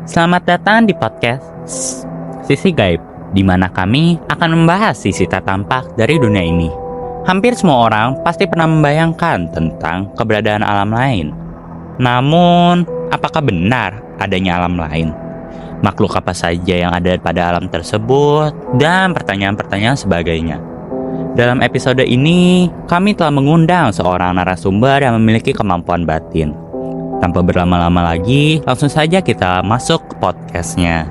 Selamat datang di podcast Sisi Gaib, di mana kami akan membahas sisi tak tampak dari dunia ini. Hampir semua orang pasti pernah membayangkan tentang keberadaan alam lain. Namun, apakah benar adanya alam lain? Makhluk apa saja yang ada pada alam tersebut? Dan pertanyaan-pertanyaan sebagainya. Dalam episode ini, kami telah mengundang seorang narasumber yang memiliki kemampuan batin. Tanpa berlama-lama lagi, langsung saja kita masuk ke podcastnya.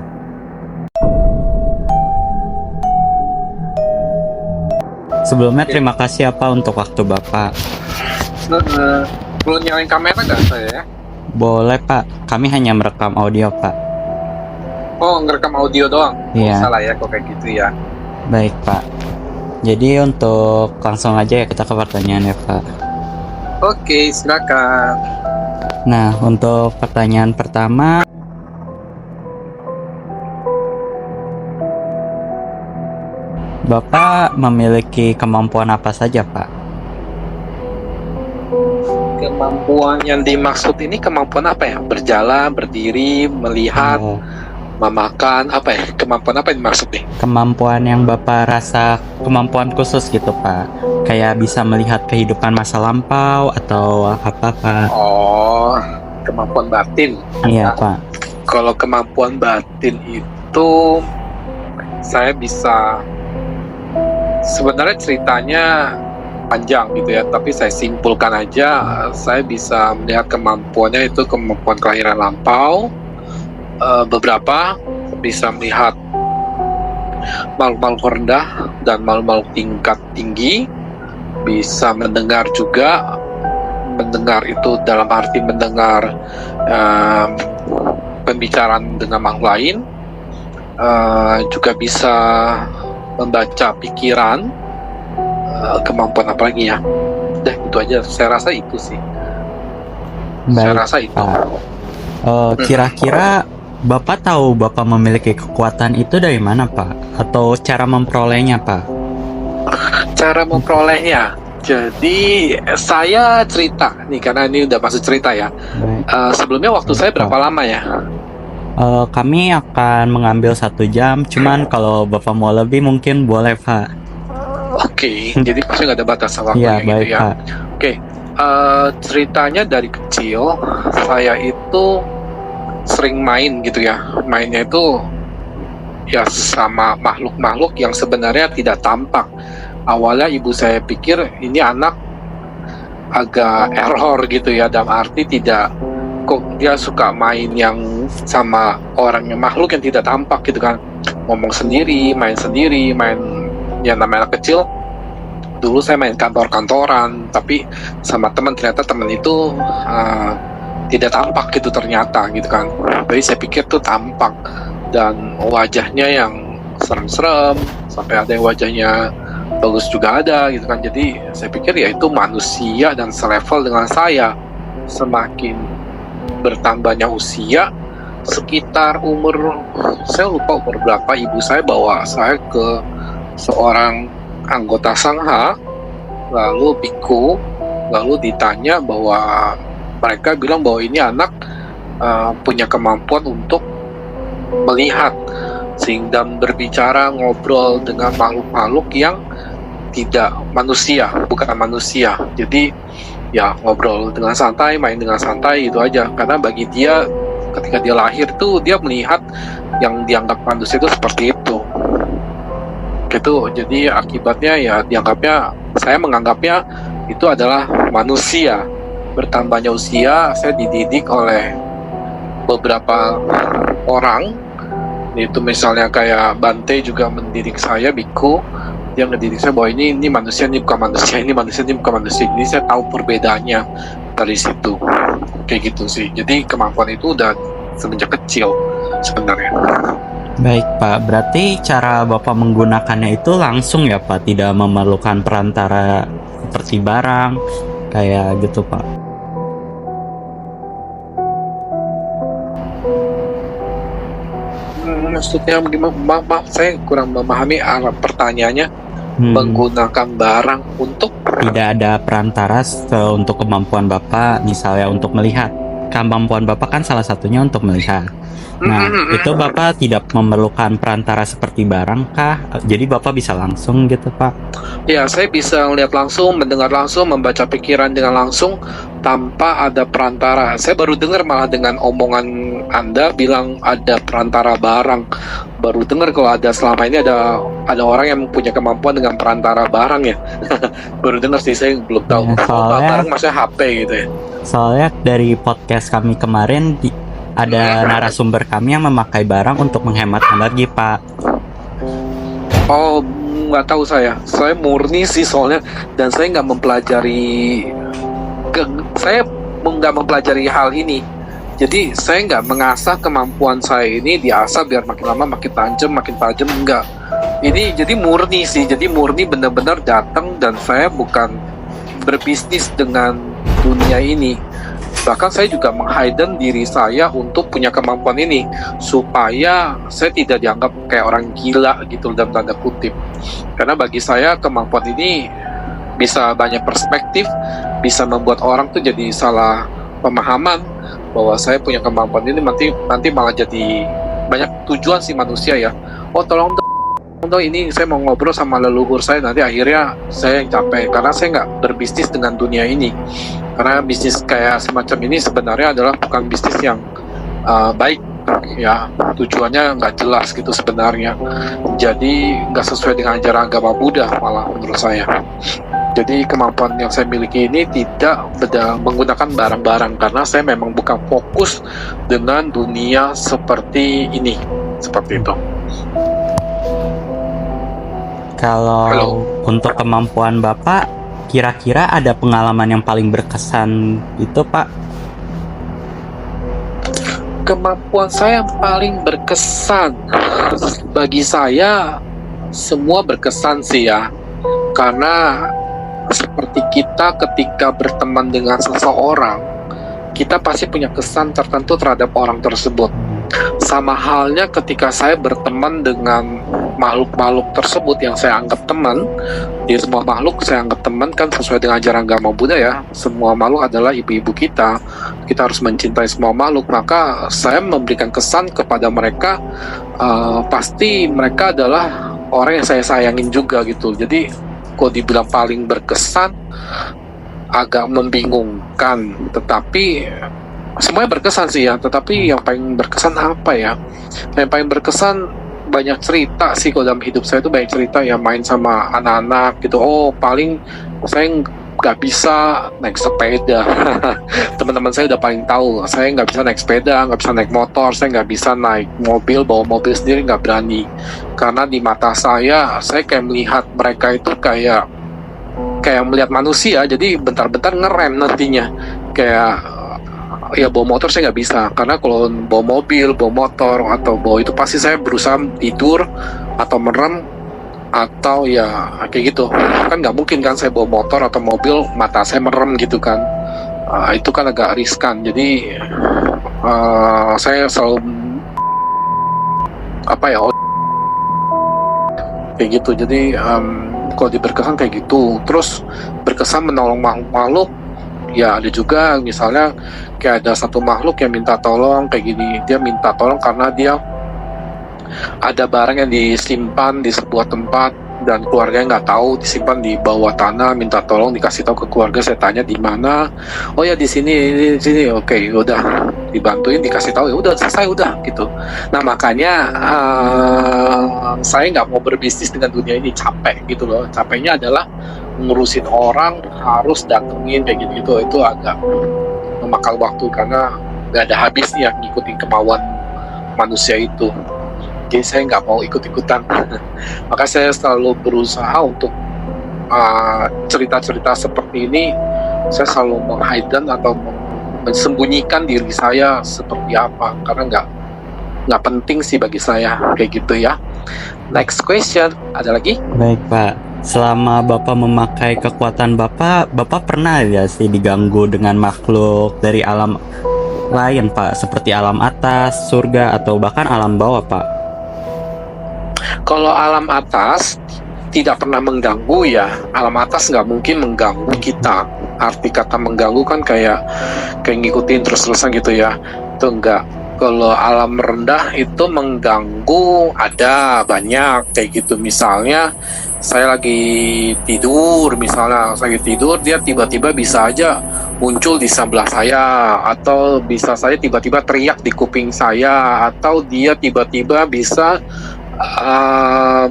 Sebelumnya terima kasih untuk waktu Bapak. Perlu nyalain kamera nggak saya ya? Boleh Pak, kami hanya merekam audio Pak. Oh, ngerekam audio doang? Iya. Salah ya, kok kayak gitu ya. Baik Pak. Jadi untuk langsung aja ya kita ke pertanyaan ya Pak. Oke, silakan. Nah, untuk pertanyaan pertama, Bapak memiliki kemampuan apa saja Pak? Kemampuan yang dimaksud ini kemampuan apa ya? Berjalan, berdiri, melihat, memakan, apa ya? Kemampuan apa yang dimaksud nih? Kemampuan yang Bapak rasa kemampuan khusus gitu Pak. Kayak bisa melihat kehidupan masa lampau atau apa Pak? Oh, kemampuan batin. Iya Pak. Kalau kemampuan batin itu saya bisa, sebenarnya ceritanya panjang gitu ya, tapi saya simpulkan aja. Saya bisa melihat kemampuannya itu kemampuan kelahiran lampau. Beberapa bisa melihat makhluk-makhluk rendah dan makhluk-makhluk tingkat tinggi. Bisa mendengar juga. Mendengar itu dalam arti mendengar pembicaraan dengan makhluk lain. Juga bisa membaca pikiran. Kemampuan apa lagi ya? Udah itu aja. Saya rasa itu sih. Saya Baik rasa itu. Pak. Kira-kira Bapak tahu Bapak memiliki kekuatan itu dari mana Pak? Atau cara memperolehnya Pak? Cara memperolehnya. Jadi saya cerita nih, karena ini udah masuk cerita ya. Baik. Sebelumnya waktu saya berapa lama ya? Kami akan mengambil 1 jam, cuman kalau Bapak mau lebih mungkin boleh Pak. Oke, jadi pasti nggak ada batasan waktunya Iya, gitu baik ya. Pak. Oke, ceritanya dari kecil saya itu sering main gitu ya. Mainnya itu ya sama makhluk-makhluk yang sebenarnya tidak tampak. Awalnya ibu saya pikir ini anak agak error gitu ya, dalam arti tidak, kok dia suka main yang sama orang yang makhluk yang tidak tampak gitu kan, ngomong sendiri, main yang namanya anak kecil. Dulu saya main kantor-kantoran, tapi sama teman, ternyata teman itu tidak tampak gitu ternyata gitu kan. Jadi saya pikir tuh tampak, dan wajahnya yang serem-serem, sampai ada yang wajahnya bagus juga ada gitu kan. Jadi saya pikir ya itu manusia dan selevel dengan saya. Semakin bertambahnya usia, sekitar umur, saya lupa umur berapa, ibu saya bawa saya ke seorang anggota sangha, lalu biku, lalu ditanya bahwa mereka bilang bahwa ini anak punya kemampuan untuk melihat, sehingga berbicara, ngobrol dengan makhluk-makhluk yang tidak manusia, bukan manusia. Jadi ya ngobrol dengan santai, main dengan santai, itu aja. Karena bagi dia ketika dia lahir tuh dia melihat yang dianggap manusia itu seperti itu. Gitu. Jadi akibatnya ya saya menganggapnya itu adalah manusia. Bertambahnya usia, saya dididik oleh beberapa orang. Itu misalnya kayak Bante juga mendidik saya, biku. Dia mendidik saya bahwa ini manusia, ini bukan manusia, ini manusia, ini bukan manusia. Ini saya tahu perbedaannya dari situ. Kayak gitu sih. Jadi kemampuan itu udah semenjak kecil sebenarnya. Baik Pak, berarti cara Bapak menggunakannya itu langsung ya Pak, tidak memerlukan perantara seperti barang, kayak gitu Pak. Maksudnya gimana? Maaf, saya kurang memahami arah pertanyaannya. Menggunakan barang untuk tidak ada perantara untuk kemampuan Bapak, misalnya untuk melihat. kemampuan Bapak kan salah satunya untuk melihat. Nah, itu Bapak tidak memerlukan perantara seperti barang kah? Jadi Bapak bisa langsung gitu, Pak? Ya, saya bisa melihat langsung, mendengar langsung, membaca pikiran dengan langsung tanpa ada perantara. Saya baru dengar malah dengan omongan Anda bilang ada perantara barang. Baru dengar kalau ada selama ini ada orang yang punya kemampuan dengan perantara barang ya. Baru dengar sih, saya belum tahu. Ya, soalnya- Barang maksudnya HP gitu ya. Soalnya dari podcast kami kemarin ada narasumber kami yang memakai barang untuk menghemat energi, Pak. Oh, nggak tahu saya. Saya murni sih soalnya, dan saya nggak mempelajari, saya nggak mempelajari hal ini. Jadi saya nggak mengasah kemampuan saya ini, diasah biar makin lama makin tajam, enggak. Ini jadi murni sih, jadi murni benar-benar datang, dan saya bukan berbisnis dengan dunia ini. Bahkan saya juga meng-hidden diri saya untuk punya kemampuan ini supaya saya tidak dianggap kayak orang gila gitu dalam tanda kutip. Karena bagi saya kemampuan ini bisa banyak perspektif, bisa membuat orang tuh jadi salah pemahaman bahwa saya punya kemampuan ini, nanti malah jadi banyak tujuan si manusia ya. Oh tolong dong ini saya mau ngobrol sama leluhur saya, nanti akhirnya saya yang capek karena saya nggak berbisnis dengan dunia ini. Karena bisnis kayak semacam ini sebenarnya adalah bukan bisnis yang baik ya, tujuannya nggak jelas gitu sebenarnya. Jadi nggak sesuai dengan ajaran agama Buddha malah menurut saya. Jadi kemampuan yang saya miliki ini tidak menggunakan barang-barang karena saya memang bukan fokus dengan dunia seperti ini, seperti itu. Kalau Halo. untuk kemampuan Bapak, kira-kira ada pengalaman yang paling berkesan itu, Pak? Kemampuan saya yang paling berkesan, bagi saya semua berkesan sih ya, karena seperti kita ketika berteman dengan seseorang, kita pasti punya kesan tertentu terhadap orang tersebut. Sama halnya ketika saya berteman dengan makhluk-makhluk tersebut yang saya anggap teman. Di semua makhluk saya anggap teman kan sesuai dengan ajaran agama Buddha ya. Semua makhluk adalah ibu-ibu kita. Kita harus mencintai semua makhluk. Maka saya memberikan kesan kepada mereka, pasti mereka adalah orang yang saya sayangin juga gitu. Jadi kok dibilang paling berkesan agak membingungkan, tetapi semuanya berkesan sih ya. Tetapi yang paling berkesan apa ya? Yang paling berkesan banyak cerita sih kalau dalam hidup saya itu, banyak cerita ya, main sama anak-anak gitu. Oh paling saya nggak bisa naik sepeda. Teman-teman saya udah paling tahu saya nggak bisa naik sepeda, nggak bisa naik motor, saya nggak bisa naik mobil, bawa mobil sendiri nggak berani. Karena di mata saya kayak melihat mereka itu kayak melihat manusia, jadi bentar-bentar ngerem nantinya. Kayak ya bawa motor saya nggak bisa, karena kalau bawa mobil, bawa motor atau bawa itu pasti saya berusaha tidur atau merem atau ya kayak gitu. Kan nggak mungkin kan saya bawa motor atau mobil mata saya merem gitu kan. Itu kan agak riskan. Jadi saya selalu kayak gitu. Jadi kalau diberkesan kayak gitu. Terus berkesan menolong makhluk-makhluk. Ya ada juga misalnya kayak ada satu makhluk yang minta tolong kayak gini. Dia minta tolong karena dia ada barang yang disimpan di sebuah tempat dan keluarganya nggak tahu, disimpan di bawah tanah, minta tolong dikasih tahu ke keluarga. Saya tanya di mana, oh ya di sini, oke udah dibantuin, dikasih tahu, ya udah selesai udah gitu. Nah makanya saya nggak mau berbisnis dengan dunia ini, capek gitu loh. Capeknya adalah ngurusin orang, harus datengin kayak gitu, itu agak memakan waktu karena nggak ada habisnya ngikutin kemauan manusia itu. Jadi saya nggak mau ikut-ikutan. Maka saya selalu berusaha untuk cerita-cerita seperti ini, saya selalu meng-hidden atau mensembunyikan diri saya seperti apa, karena nggak penting sih bagi saya kayak gitu ya. Next question, ada lagi? Baik Pak, selama Bapak memakai kekuatan Bapak pernah ya sih diganggu dengan makhluk dari alam lain Pak, seperti alam atas, surga, atau bahkan alam bawah Pak? Kalau alam atas tidak pernah mengganggu ya, alam atas nggak mungkin mengganggu kita. arti kata mengganggu kan kayak ngikutin terus-terusan gitu ya. Itu enggak. Kalau alam rendah itu mengganggu ada banyak kayak gitu. Misalnya saya lagi tidur, dia tiba-tiba bisa aja muncul di sebelah saya, atau bisa saya tiba-tiba teriak di kuping saya, atau dia tiba-tiba bisa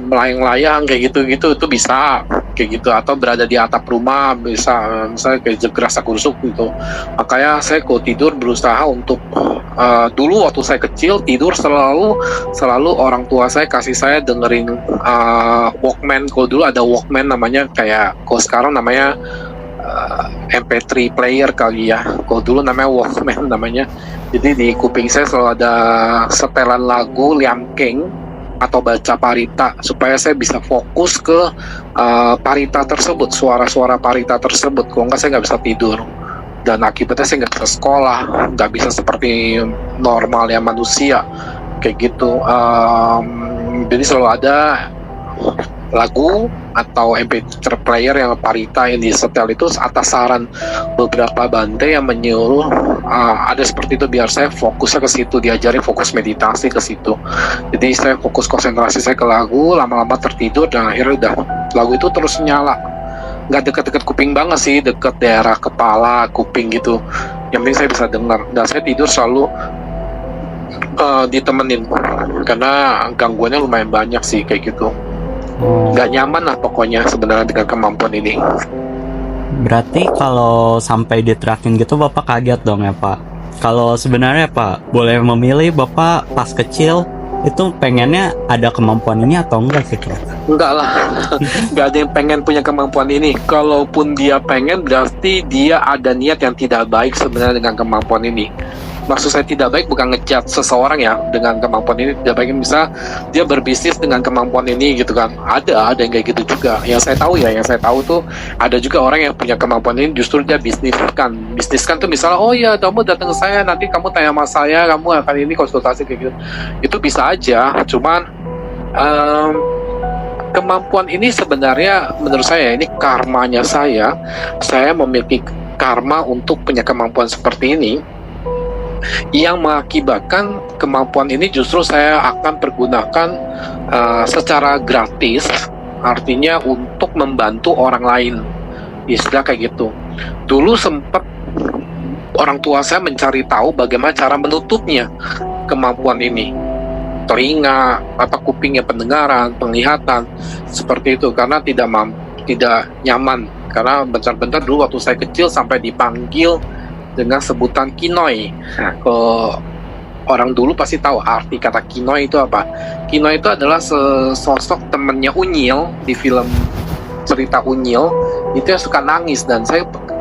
melayang-layang kayak gitu-gitu, itu bisa kayak gitu, atau berada di atap rumah bisa, misalnya kayak gerasa gerusuk gitu. Makanya saya kalau tidur berusaha untuk dulu waktu saya kecil tidur selalu orang tua saya kasih saya dengerin Walkman. Kalau dulu ada Walkman namanya, kayak kalau sekarang namanya MP3 player kali ya. Kalau dulu namanya Walkman namanya. Jadi di kuping saya selalu ada setelan lagu Liam King atau baca parita, supaya saya bisa fokus ke parita tersebut, suara-suara parita tersebut. Kalau enggak saya nggak bisa tidur, dan akibatnya saya nggak bisa sekolah, nggak bisa seperti normalnya manusia kayak gitu. Jadi selalu ada lagu atau MP3 player yang parita yang disetel itu atas saran beberapa bante yang menyuruh ada seperti itu, biar saya fokusnya ke situ, diajari fokus meditasi ke situ. Jadi saya fokus konsentrasi saya ke lagu, lama-lama tertidur, dan akhirnya udah lagu itu terus nyala. Nggak deket-deket kuping banget sih, deket daerah kepala, kuping gitu. Yang penting saya bisa dengar, dan saya tidur selalu ditemenin, karena gangguannya lumayan banyak sih kayak gitu. Nggak nyaman lah pokoknya sebenarnya dengan kemampuan ini. Berarti kalau sampai diterakin gitu Bapak kaget dong ya Pak? Kalau sebenarnya Pak, boleh memilih Bapak pas kecil itu pengennya ada kemampuan ini atau enggak sih Pak? Enggak lah, nggak ada yang pengen punya kemampuan ini. Kalaupun dia pengen, berarti dia ada niat yang tidak baik sebenarnya dengan kemampuan ini. Maksud saya tidak baik bukan ngejat seseorang ya dengan kemampuan ini tidak baik. Bisa dia berbisnis dengan kemampuan ini gitu kan, ada yang kayak gitu juga. Yang saya tahu tuh ada juga orang yang punya kemampuan ini justru dia bisniskan tuh, misalnya oh ya kamu datang ke saya, nanti kamu tanya sama saya, kamu akan ini konsultasi kayak gitu. Itu bisa aja, cuman kemampuan ini sebenarnya menurut saya ini karmanya saya memiliki karma untuk punya kemampuan seperti ini, yang mengakibatkan kemampuan ini justru saya akan pergunakan secara gratis, artinya untuk membantu orang lain, istilah kayak gitu. Dulu sempat orang tua saya mencari tahu bagaimana cara menutupnya kemampuan ini, telinga, kupingnya, pendengaran, penglihatan, seperti itu, karena tidak nyaman. Karena bentar-bentar dulu waktu saya kecil sampai dipanggil dengan sebutan kinoi. Nah, kalau orang dulu pasti tahu arti kata kinoi itu apa. Kinoi itu adalah sosok temannya Unyil di film cerita Unyil, itu yang suka nangis, dan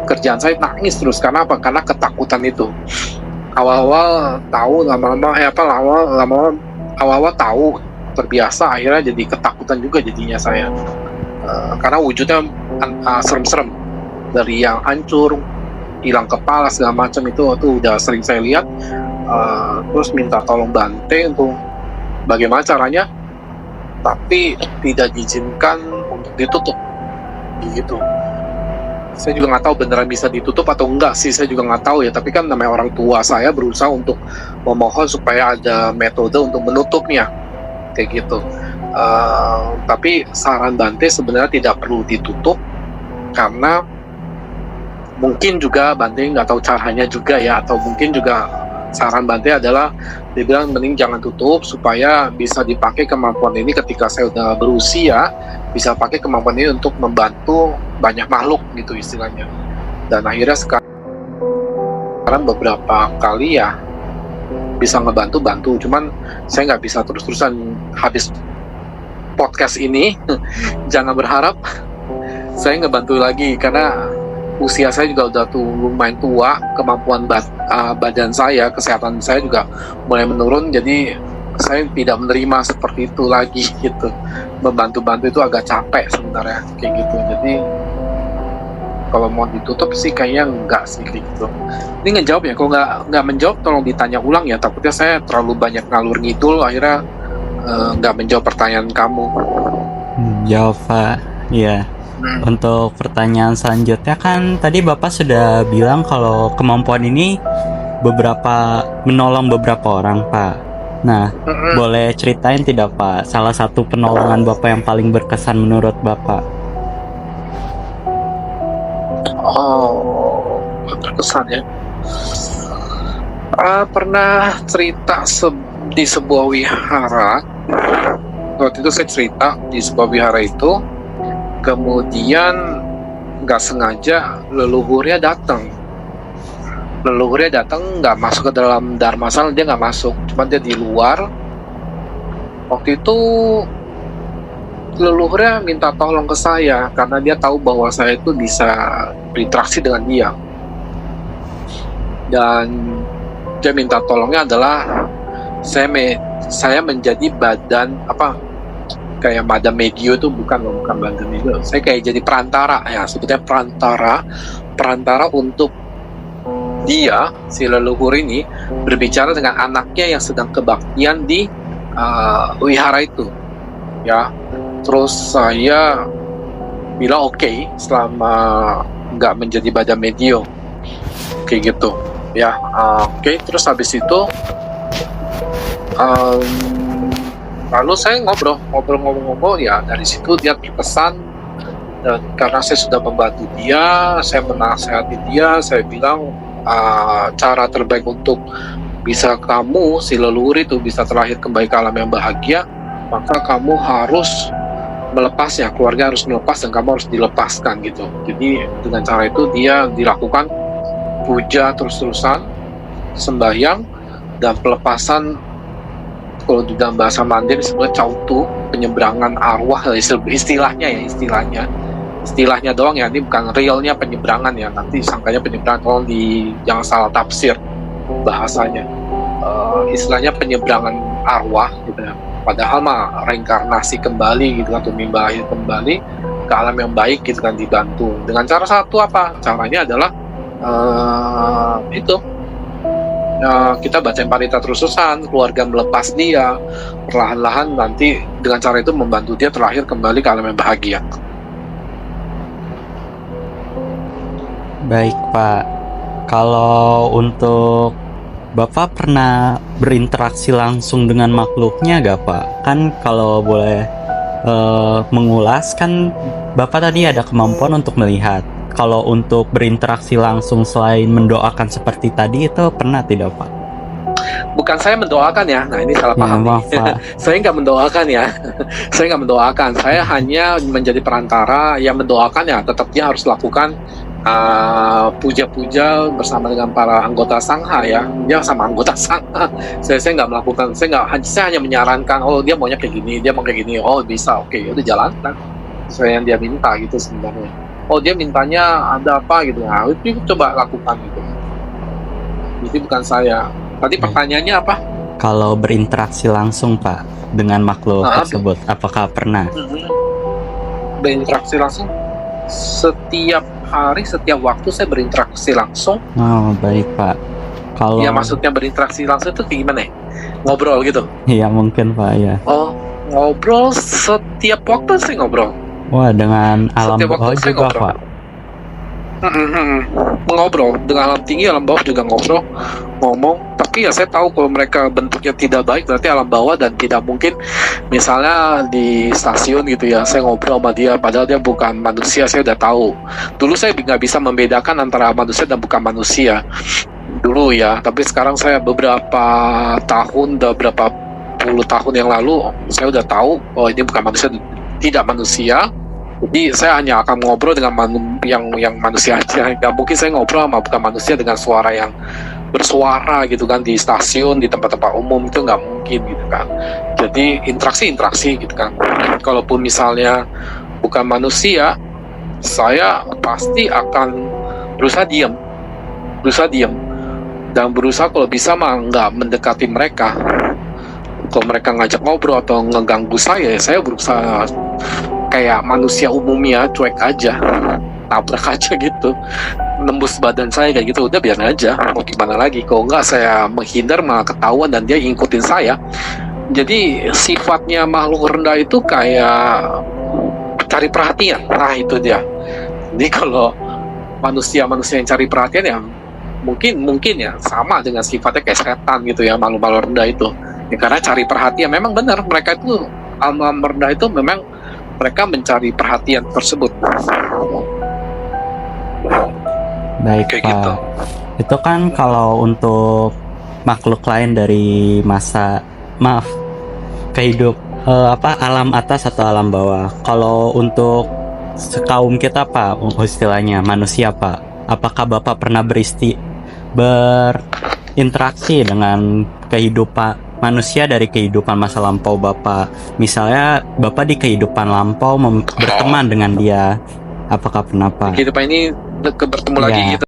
kerjaan saya nangis terus. Karena apa? Karena ketakutan itu. Awal-awal tahu, awal-awal tahu, terbiasa, akhirnya jadi ketakutan juga jadinya saya. Karena wujudnya serem-serem, dari yang hancur, hilang kepala segala macam, itu udah sering saya lihat. Terus minta tolong Bante untuk bagaimana caranya, tapi tidak diizinkan untuk ditutup gitu. Saya juga nggak tahu beneran bisa ditutup atau enggak sih, saya juga nggak tahu ya. Tapi kan namanya orang tua saya berusaha untuk memohon supaya ada metode untuk menutupnya kayak gitu. Tapi saran Bante sebenarnya tidak perlu ditutup, karena mungkin juga Bante nggak tahu caranya juga ya, atau mungkin juga saran Bante adalah dibilang mending jangan tutup, supaya bisa dipakai kemampuan ini ketika saya udah berusia, bisa pakai kemampuan ini untuk membantu banyak makhluk gitu istilahnya. Dan akhirnya sekarang beberapa kali ya bisa ngebantu, cuman saya nggak bisa terus-terusan habis podcast ini. Jangan berharap saya ngebantu lagi, karena usia saya juga udah lumayan tua, kemampuan badan saya, kesehatan saya juga mulai menurun, jadi saya tidak menerima seperti itu lagi gitu. Membantu-bantu itu agak capek sebenarnya kayak gitu. Jadi kalau mau ditutup sih kayaknya enggak sih gitu. Ini ngejawab ya, kalau nggak menjawab tolong ditanya ulang ya, takutnya saya terlalu banyak ngalur ngidul akhirnya nggak menjawab pertanyaan kamu. Jawab Pak, iya. Untuk pertanyaan selanjutnya kan tadi Bapak sudah bilang kalau kemampuan ini menolong beberapa orang, Pak. Nah, boleh ceritain tidak, Pak, salah satu penolongan Bapak yang paling berkesan menurut Bapak? Oh, berkesan ya. Pernah cerita di sebuah wihara. Waktu itu saya cerita di sebuah wihara itu, kemudian nggak sengaja leluhurnya datang, nggak masuk ke dalam dharmasala, dia nggak masuk, cuma dia di luar. Waktu itu leluhurnya minta tolong ke saya karena dia tahu bahwa saya itu bisa berinteraksi dengan dia, dan dia minta tolongnya adalah saya menjadi badan kayak Madam Medio itu bukan Madam Medio. Saya kayak jadi perantara ya, sebetulnya perantara untuk dia, si leluhur ini, berbicara dengan anaknya yang sedang kebaktian di wihara itu ya. Terus saya bilang oke, selama nggak menjadi Madam Medio kayak gitu ya. Oke. Terus habis itu lalu saya ngobrol ya. Dari situ dia terkesan, dan karena saya sudah membantu dia, saya menasehati dia, saya bilang cara terbaik untuk bisa kamu, si leluhur itu, bisa terlahir kembali ke alam yang bahagia, maka kamu harus melepasnya, keluarga harus melepas, dan kamu harus dilepaskan gitu. Jadi dengan cara itu dia dilakukan puja terus-terusan, sembahyang, dan pelepasan. Kalau di dalam bahasa Mandarin disebut cautu, penyeberangan arwah, istilahnya doang ya, ini bukan realnya penyeberangan ya, nanti sangkanya penyeberangan, tolong jangan salah tafsir bahasanya. Istilahnya penyeberangan arwah gitu ya, padahal mah reinkarnasi kembali gitu kan, atau mimba akhir kembali ke alam yang baik gitu kan, dibantu dengan cara satu. Caranya adalah kita bacain parita terusan, keluarga melepas dia perlahan-lahan, nanti dengan cara itu membantu dia terlahir kembali ke alam yang bahagia. Baik, Pak. Kalau untuk Bapak pernah berinteraksi langsung dengan makhluknya gak, Pak? Kan kalau boleh mengulas, kan Bapak tadi ada kemampuan untuk melihat. Kalau untuk berinteraksi langsung selain mendoakan seperti tadi, itu pernah tidak, Pak? Bukan saya mendoakan ya, nah ini salah paham. Maaf, Pak. Saya nggak mendoakan ya. Saya nggak mendoakan, saya hanya menjadi perantara. Yang mendoakan ya tetap dia harus lakukan puja-puja bersama dengan para anggota sangha ya. Dia sama anggota sangha. Saya nggak melakukan, saya hanya menyarankan, oh dia maunya kayak gini, dia mau kayak gini, oh bisa, oke, udah jalankan sesuai yang dia minta gitu sebenarnya. Oh dia mintanya ada apa gitu, nah itu coba lakukan gitu. Jadi bukan saya. Tadi pertanyaannya apa? Kalau berinteraksi langsung, Pak, dengan makhluk tersebut, apakah pernah? Berinteraksi langsung? Setiap hari, setiap waktu saya berinteraksi langsung. Oh, baik, Pak. Kalau ya maksudnya berinteraksi langsung itu gimana ya? Ngobrol gitu? Iya mungkin, Pak, ya. Oh, ngobrol setiap waktu sih ngobrol. Wah, dengan alam bawah juga, Pak. Ngobrol dengan alam tinggi, alam bawah juga ngomong. Tapi ya saya tahu kalau mereka bentuknya tidak baik, berarti alam bawah, dan tidak mungkin misalnya di stasiun gitu ya, saya ngobrol sama dia padahal dia bukan manusia. Saya udah tahu. Dulu saya nggak bisa membedakan antara manusia dan bukan manusia dulu ya, tapi sekarang saya beberapa puluh tahun yang lalu saya udah tahu oh ini bukan manusia, tidak manusia. Jadi saya hanya akan ngobrol dengan yang manusia aja. Gak mungkin saya ngobrol sama bukan manusia dengan suara yang bersuara gitu kan, di stasiun, di tempat-tempat umum, itu nggak mungkin gitu kan. Jadi interaksi gitu kan. Kalaupun misalnya bukan manusia, saya pasti akan berusaha diam dan berusaha kalau bisa mah nggak mendekati mereka. Kalau mereka ngajak ngobrol atau ngeganggu saya berusaha kayak manusia umumnya, cuek aja, tabrak aja gitu, nembus badan saya kayak gitu, udah biarin aja, mau gimana lagi. Kalau nggak saya menghindar malah ketahuan dan dia ngikutin saya. Jadi sifatnya makhluk rendah itu kayak cari perhatian. Nah itu dia. Jadi kalau manusia-manusia yang cari perhatian ya mungkin ya sama dengan sifatnya kayak setan gitu ya, makhluk-makhluk rendah itu. Ya, karena cari perhatian memang benar, mereka itu alam rendah itu memang mereka mencari perhatian tersebut. Baik, Kayak Pak. gitu. Itu kan kalau untuk makhluk lain dari alam atas atau alam bawah. Kalau untuk sekaum kita, Pak, istilahnya manusia, Pak, apakah Bapak pernah berinteraksi dengan kehidupan manusia dari kehidupan masa lampau Bapak? Misalnya Bapak di kehidupan lampau berteman dengan dia, apakah pernah, Pak? Kehidupan ini bertemu lagi Iya. gitu.